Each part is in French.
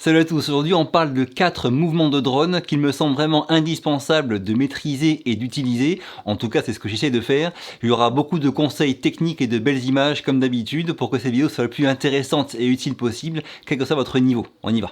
Salut à tous, aujourd'hui on parle de 4 mouvements de drone qu'il me semble vraiment indispensable de maîtriser et d'utiliser. En tout cas c'est ce que j'essaie de faire. Il y aura beaucoup de conseils techniques et de belles images comme d'habitude pour que cette vidéo soit la plus intéressante et utile possible, quel que soit votre niveau. On y va.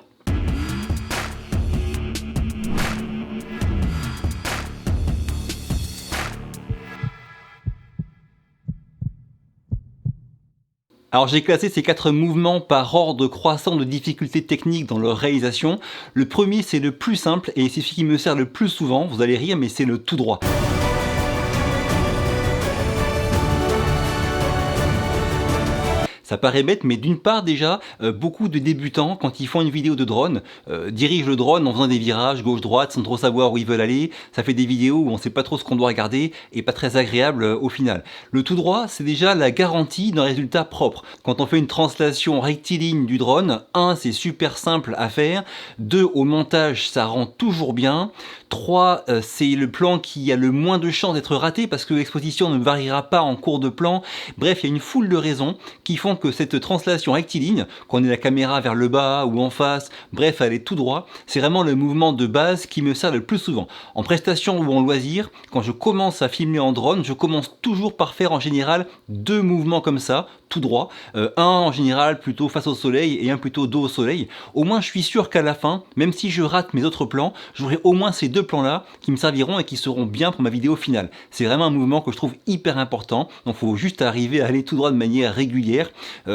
Alors j'ai classé ces 4 mouvements par ordre croissant de difficulté technique dans leur réalisation. Le premier c'est le plus simple et c'est celui qui me sert le plus souvent, vous allez rire mais c'est le tout droit. Ça paraît bête, mais d'une part déjà, beaucoup de débutants, quand ils font une vidéo de drone, dirigent le drone en faisant des virages gauche-droite sans trop savoir où ils veulent aller. Ça fait des vidéos où on ne sait pas trop ce qu'on doit regarder et pas très agréable au final. Le tout droit, c'est déjà la garantie d'un résultat propre. Quand on fait une translation rectiligne du drone, 1, c'est super simple à faire. 2, au montage, ça rend toujours bien. 3, c'est le plan qui a le moins de chances d'être raté parce que l'exposition ne variera pas en cours de plan. Bref, il y a une foule de raisons qui font que cette translation rectiligne, qu'on ait la caméra vers le bas ou en face, bref, elle est tout droit, c'est vraiment le mouvement de base qui me sert le plus souvent. En prestation ou en loisir, quand je commence à filmer en drone, je commence toujours par faire en général 2 mouvements comme ça, tout droit, un en général plutôt face au soleil et un plutôt dos au soleil. Au moins je suis sûr qu'à la fin, même si je rate mes autres plans, j'aurai au moins ces 2 plans là qui me serviront et qui seront bien pour ma vidéo finale. C'est vraiment un mouvement que je trouve hyper important, donc il faut juste arriver à aller tout droit de manière régulière,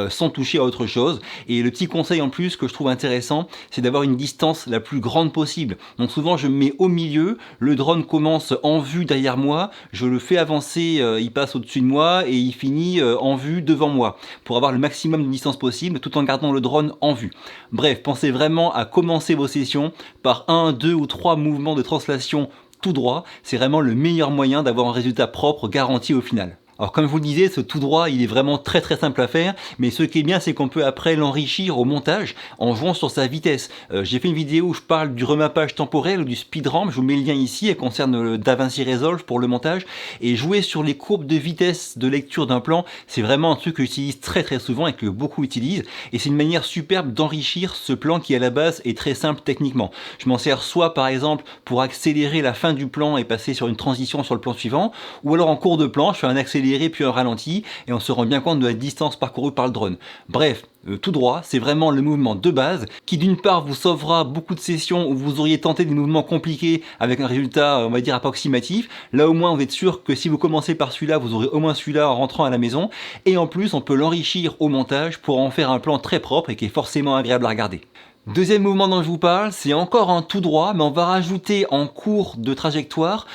sans toucher à autre chose. Et le petit conseil en plus que je trouve intéressant, c'est d'avoir une distance la plus grande possible. Donc souvent je me mets au milieu, le drone commence en vue derrière moi, je le fais avancer, il passe au-dessus de moi et il finit en vue devant moi, pour avoir le maximum de distance possible tout en gardant le drone en vue. Bref, pensez vraiment à commencer vos sessions par 1, 2 ou 3 mouvements de translation tout droit, c'est vraiment le meilleur moyen d'avoir un résultat propre garanti au final. Alors comme je vous le disais, ce tout droit il est vraiment très simple à faire, mais ce qui est bien c'est qu'on peut après l'enrichir au montage en jouant sur sa vitesse. J'ai fait une vidéo où je parle du remappage temporel ou du speed ramp, je vous mets le lien ici, elle concerne le DaVinci Resolve pour le montage, et jouer sur les courbes de vitesse de lecture d'un plan, c'est vraiment un truc que j'utilise très souvent et que beaucoup utilisent, et c'est une manière superbe d'enrichir ce plan qui à la base est très simple techniquement. Je m'en sers soit par exemple pour accélérer la fin du plan et passer sur une transition sur le plan suivant, ou alors en cours de plan, je fais un accéléré puis un ralenti et on se rend bien compte de la distance parcourue par le drone. Bref, tout droit, c'est vraiment le mouvement de base qui d'une part vous sauvera beaucoup de sessions où vous auriez tenté des mouvements compliqués avec un résultat on va dire approximatif. Là au moins vous êtes sûr que si vous commencez par celui-là, vous aurez au moins celui-là en rentrant à la maison, et en plus on peut l'enrichir au montage pour en faire un plan très propre et qui est forcément agréable à regarder. Deuxième mouvement dont je vous parle, c'est encore un tout droit, mais on va rajouter en cours de trajectoire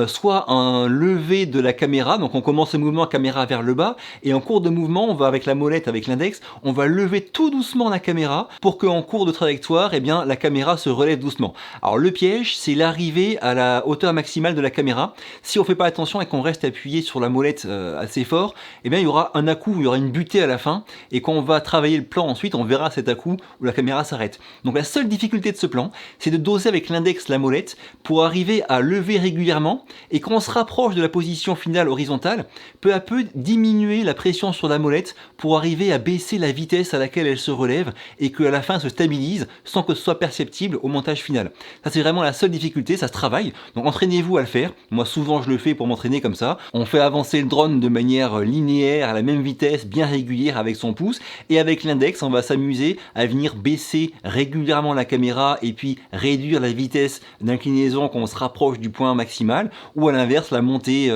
soit un lever de la caméra, donc on commence le mouvement caméra vers le bas, et en cours de mouvement, on va avec la molette, avec l'index, on va lever tout doucement la caméra pour qu'en cours de trajectoire, eh bien, la caméra se relève doucement. Alors le piège, c'est l'arrivée à la hauteur maximale de la caméra. Si on ne fait pas attention et qu'on reste appuyé sur la molette assez fort, eh bien, il y aura un à-coup, il y aura une butée à la fin, et quand on va travailler le plan ensuite, on verra cet à-coup où la caméra s'arrête. Donc la seule difficulté de ce plan, c'est de doser avec l'index la molette pour arriver à lever régulièrement, et quand on se rapproche de la position finale horizontale, peu à peu diminuer la pression sur la molette pour arriver à baisser la vitesse à laquelle elle se relève et qu'à la fin elle se stabilise sans que ce soit perceptible au montage final. Ça c'est vraiment la seule difficulté, ça se travaille, donc entraînez-vous à le faire. Moi souvent je le fais pour m'entraîner comme ça. On fait avancer le drone de manière linéaire à la même vitesse, bien régulière avec son pouce, et avec l'index on va s'amuser à venir baisser régulièrement la caméra et puis réduire la vitesse d'inclinaison quand on se rapproche du point maximal, ou à l'inverse la monter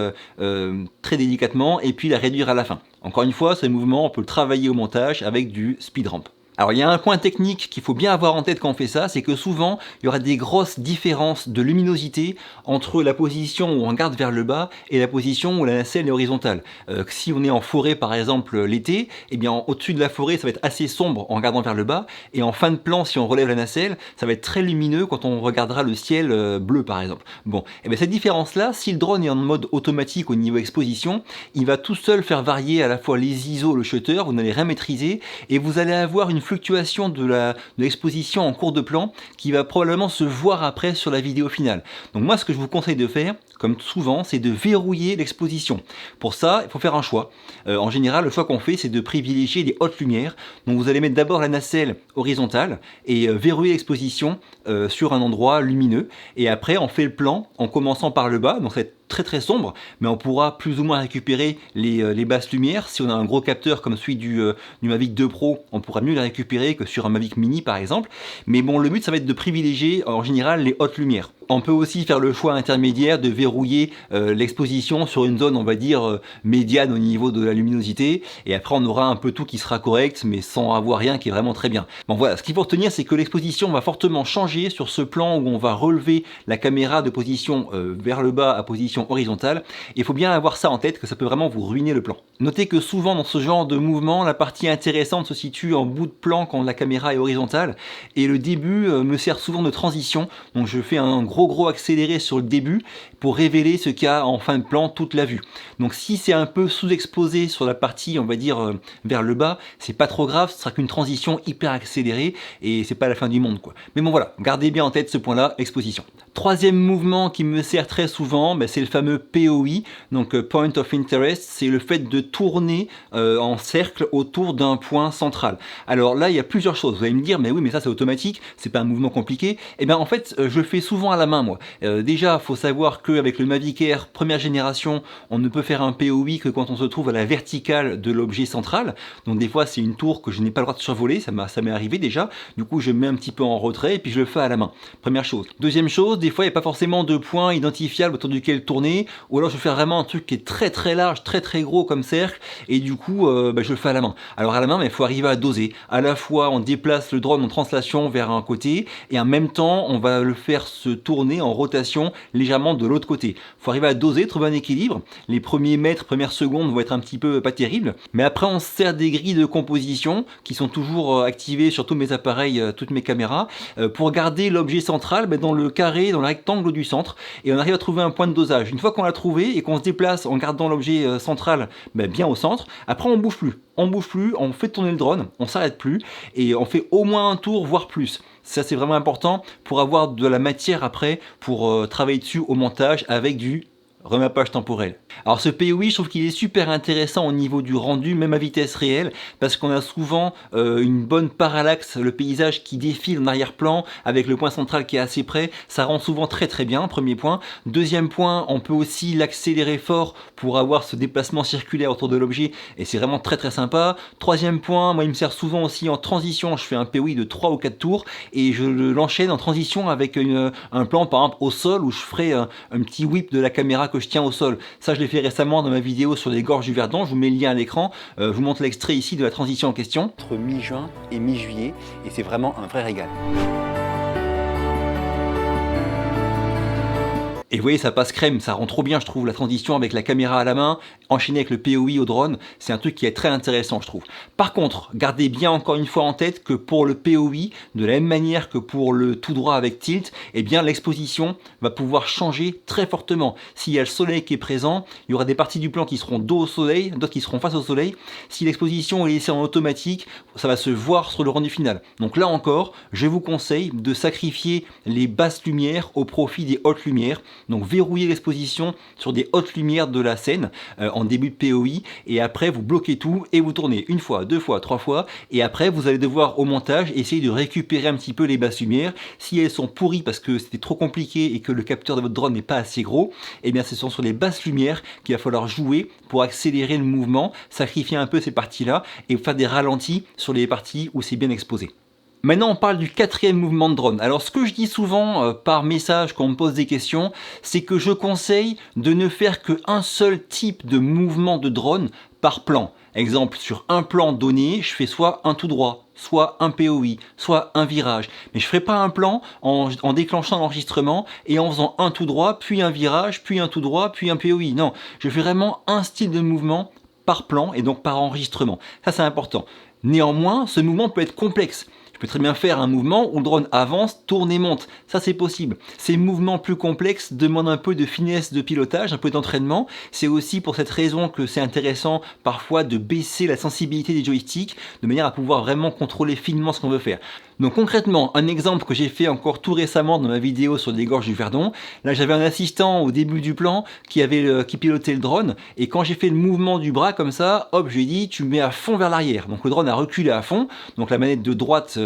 très délicatement et puis la réduire à la fin. Encore une fois, ce mouvement on peut le travailler au montage avec du speed ramp. Alors il y a un point technique qu'il faut bien avoir en tête quand on fait ça, c'est que souvent il y aura des grosses différences de luminosité entre la position où on regarde vers le bas et la position où la nacelle est horizontale. Si on est en forêt par exemple l'été, eh bien au-dessus de la forêt ça va être assez sombre en regardant vers le bas, et en fin de plan si on relève la nacelle, ça va être très lumineux quand on regardera le ciel bleu par exemple. Bon, et bien cette différence là, si le drone est en mode automatique au niveau exposition, il va tout seul faire varier à la fois les ISO, le shutter, vous n'allez rien maîtriser, et vous allez avoir une fluctuation de l'exposition en cours de plan qui va probablement se voir après sur la vidéo finale. Donc moi ce que je vous conseille de faire, comme souvent, c'est de verrouiller l'exposition. Pour ça, il faut faire un choix. En général, le choix qu'on fait, c'est de privilégier les hautes lumières. Donc vous allez mettre d'abord la nacelle horizontale et verrouiller l'exposition sur un endroit lumineux. Et après, on fait le plan en commençant par le bas, donc c'est très sombre, mais on pourra plus ou moins récupérer les basses lumières. Si on a un gros capteur comme celui du Mavic 2 Pro, on pourra mieux les récupérer que sur un Mavic Mini par exemple. Mais bon, le but ça va être de privilégier en général les hautes lumières. On peut aussi faire le choix intermédiaire de verrouiller l'exposition sur une zone, on va dire, médiane au niveau de la luminosité, et après on aura un peu tout qui sera correct, mais sans avoir rien qui est vraiment très bien. Bon voilà, ce qu'il faut retenir, c'est que l'exposition va fortement changer sur ce plan où on va relever la caméra de position vers le bas à position horizontale. Il faut bien avoir ça en tête, que ça peut vraiment vous ruiner le plan. Notez que souvent dans ce genre de mouvement, la partie intéressante se situe en bout de plan quand la caméra est horizontale, et le début me sert souvent de transition, donc je fais un gros accéléré sur le début pour révéler ce qu'il y a en fin de plan, toute la vue. Donc si c'est un peu sous-exposé sur la partie, on va dire, vers le bas, c'est pas trop grave, ce sera qu'une transition hyper accélérée et c'est pas la fin du monde, quoi. Mais bon voilà, gardez bien en tête ce point-là, exposition. Troisième mouvement qui me sert très souvent, c'est le fameux POI, donc Point of Interest, c'est le fait de tourner en cercle autour d'un point central. Alors là, il y a plusieurs choses. Vous allez me dire, mais oui, mais ça c'est automatique, c'est pas un mouvement compliqué. Et bien en fait, je le fais souvent à la main, moi. Déjà, il faut savoir qu'avec le Mavic Air première génération, on ne peut faire un POI que quand on se trouve à la verticale de l'objet central. Donc des fois, c'est une tour que je n'ai pas le droit de survoler, ça m'est arrivé déjà. Du coup, je me mets un petit peu en retrait et puis je le fais à la main. Première chose. Deuxième chose, des fois, il n'y a pas forcément de point identifiable autour duquel tourner, ou alors je fais vraiment un truc qui est très large, très gros comme cercle, et du coup, je le fais à la main. Alors à la main, il faut arriver à doser. À la fois, on déplace le drone en translation vers un côté, et en même temps, on va le faire se tourner en rotation légèrement de l'autre côté. Il faut arriver à doser, trouver un équilibre. Les premiers mètres, premières secondes vont être un petit peu pas terribles, mais après, on se sert des grilles de composition qui sont toujours activées sur tous mes appareils, toutes mes caméras, pour garder l'objet central dans le carré, dans le rectangle du centre, et on arrive à trouver un point de dosage. Une fois qu'on l'a trouvé et qu'on se déplace en gardant l'objet central bien au centre, après on bouge plus. On fait tourner le drone, on s'arrête plus, et on fait au moins un tour, voire plus. Ça c'est vraiment important pour avoir de la matière après pour travailler dessus au montage avec du remappage temporel. Alors ce POI, je trouve qu'il est super intéressant au niveau du rendu, même à vitesse réelle, parce qu'on a souvent une bonne parallaxe, le paysage qui défile en arrière-plan, avec le point central qui est assez près, ça rend souvent très bien, premier point. Deuxième point, on peut aussi l'accélérer fort pour avoir ce déplacement circulaire autour de l'objet, et c'est vraiment très sympa. Troisième point, moi il me sert souvent aussi en transition, je fais un POI de 3 ou 4 tours, et je l'enchaîne en transition avec un plan par exemple au sol, où je ferai un petit whip de la caméra que je tiens au sol. Ça je l'ai fait récemment dans ma vidéo sur les gorges du Verdon, je vous mets le lien à l'écran, je vous montre l'extrait ici de la transition en question, entre mi-juin et mi-juillet, et c'est vraiment un vrai régal. Et vous voyez, ça passe crème, ça rend trop bien, je trouve, la transition avec la caméra à la main, enchaînée avec le POI au drone, c'est un truc qui est très intéressant, je trouve. Par contre, gardez bien encore une fois en tête que pour le POI, de la même manière que pour le tout droit avec tilt, eh bien l'exposition va pouvoir changer très fortement. S'il y a le soleil qui est présent, il y aura des parties du plan qui seront dos au soleil, d'autres qui seront face au soleil. Si l'exposition est laissée en automatique, ça va se voir sur le rendu final. Donc là encore, je vous conseille de sacrifier les basses lumières au profit des hautes lumières. Donc verrouillez l'exposition sur des hautes lumières de la scène en début de POI, et après vous bloquez tout et vous tournez une fois, deux fois, trois fois, et après vous allez devoir au montage essayer de récupérer un petit peu les basses lumières. Si elles sont pourries parce que c'était trop compliqué et que le capteur de votre drone n'est pas assez gros, et bien ce sont sur les basses lumières qu'il va falloir jouer pour accélérer le mouvement, sacrifier un peu ces parties là et faire des ralentis sur les parties où c'est bien exposé. Maintenant, on parle du quatrième mouvement de drone. Alors, ce que je dis souvent par message quand on me pose des questions, c'est que je conseille de ne faire qu'un seul type de mouvement de drone par plan. Exemple, sur un plan donné, je fais soit un tout droit, soit un POI, soit un virage. Mais je ne ferai pas un plan en déclenchant l'enregistrement et en faisant un tout droit, puis un virage, puis un tout droit, puis un POI. Non, je fais vraiment un style de mouvement par plan et donc par enregistrement. Ça, c'est important. Néanmoins, ce mouvement peut être complexe. Je peux très bien faire un mouvement où le drone avance, tourne et monte. Ça, c'est possible. Ces mouvements plus complexes demandent un peu de finesse de pilotage, un peu d'entraînement. C'est aussi pour cette raison que c'est intéressant parfois de baisser la sensibilité des joysticks de manière à pouvoir vraiment contrôler finement ce qu'on veut faire. Donc concrètement, un exemple que j'ai fait encore tout récemment dans ma vidéo sur les gorges du Verdon, là j'avais un assistant au début du plan qui pilotait le drone, et quand j'ai fait le mouvement du bras comme ça, hop, je lui ai dit tu mets à fond vers l'arrière. Donc le drone a reculé à fond, donc la manette de droite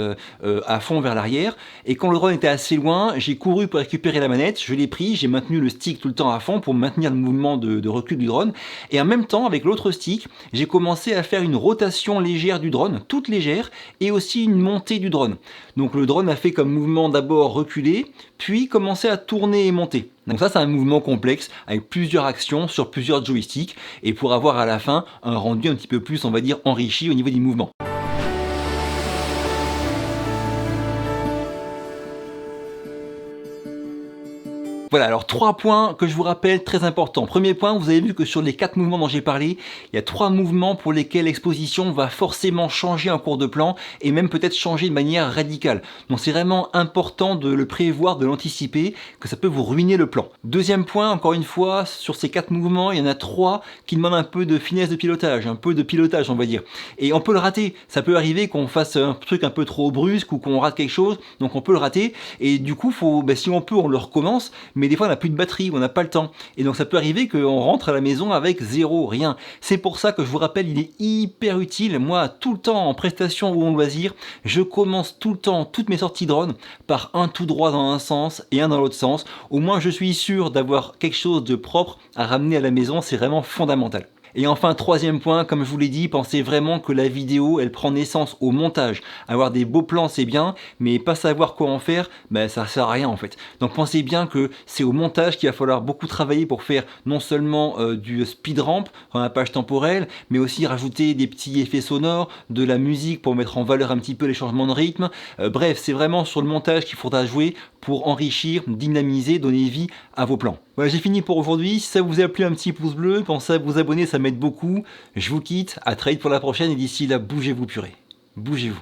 à fond vers l'arrière, et quand le drone était assez loin, j'ai couru pour récupérer la manette, je l'ai pris, j'ai maintenu le stick tout le temps à fond pour maintenir le mouvement de recul du drone, et en même temps avec l'autre stick, j'ai commencé à faire une rotation légère du drone, toute légère, et aussi une montée du drone. Donc le drone a fait comme mouvement d'abord reculer, puis commencer à tourner et monter. Donc ça c'est un mouvement complexe avec plusieurs actions sur plusieurs joysticks, et pour avoir à la fin un rendu un petit peu plus, on va dire, enrichi au niveau du mouvement. Voilà, alors 3 points que je vous rappelle très importants. Premier point, vous avez vu que sur les 4 mouvements dont j'ai parlé, il y a 3 mouvements pour lesquels l'exposition va forcément changer en cours de plan et même peut-être changer de manière radicale. Donc c'est vraiment important de le prévoir, de l'anticiper, que ça peut vous ruiner le plan. Deuxième point, encore une fois, sur ces 4 mouvements, il y en a 3 qui demandent un peu de finesse de pilotage, on va dire. Et on peut le rater, ça peut arriver qu'on fasse un truc un peu trop brusque ou qu'on rate quelque chose, donc on peut le rater, et du coup, si on peut, on le recommence, mais des fois on n'a plus de batterie, on n'a pas le temps. Et donc ça peut arriver qu'on rentre à la maison avec zéro, rien. C'est pour ça que je vous rappelle, il est hyper utile. Moi, tout le temps en prestation ou en loisir, je commence tout le temps toutes mes sorties drone par un tout droit dans un sens et un dans l'autre sens. Au moins je suis sûr d'avoir quelque chose de propre à ramener à la maison, c'est vraiment fondamental. Et enfin, troisième point, comme je vous l'ai dit, pensez vraiment que la vidéo, elle prend naissance au montage. Avoir des beaux plans, c'est bien, mais pas savoir quoi en faire, ça sert à rien en fait. Donc pensez bien que c'est au montage qu'il va falloir beaucoup travailler pour faire non seulement du speed ramp, un page temporel, mais aussi rajouter des petits effets sonores, de la musique pour mettre en valeur un petit peu les changements de rythme. Bref, c'est vraiment sur le montage qu'il faudra jouer pour enrichir, dynamiser, donner vie à vos plans. Voilà, j'ai fini pour aujourd'hui. Si ça vous a plu, un petit pouce bleu, pensez à vous abonner, ça m'aide beaucoup. Je vous quitte, à très vite pour la prochaine, et d'ici là, bougez-vous purée. Bougez-vous.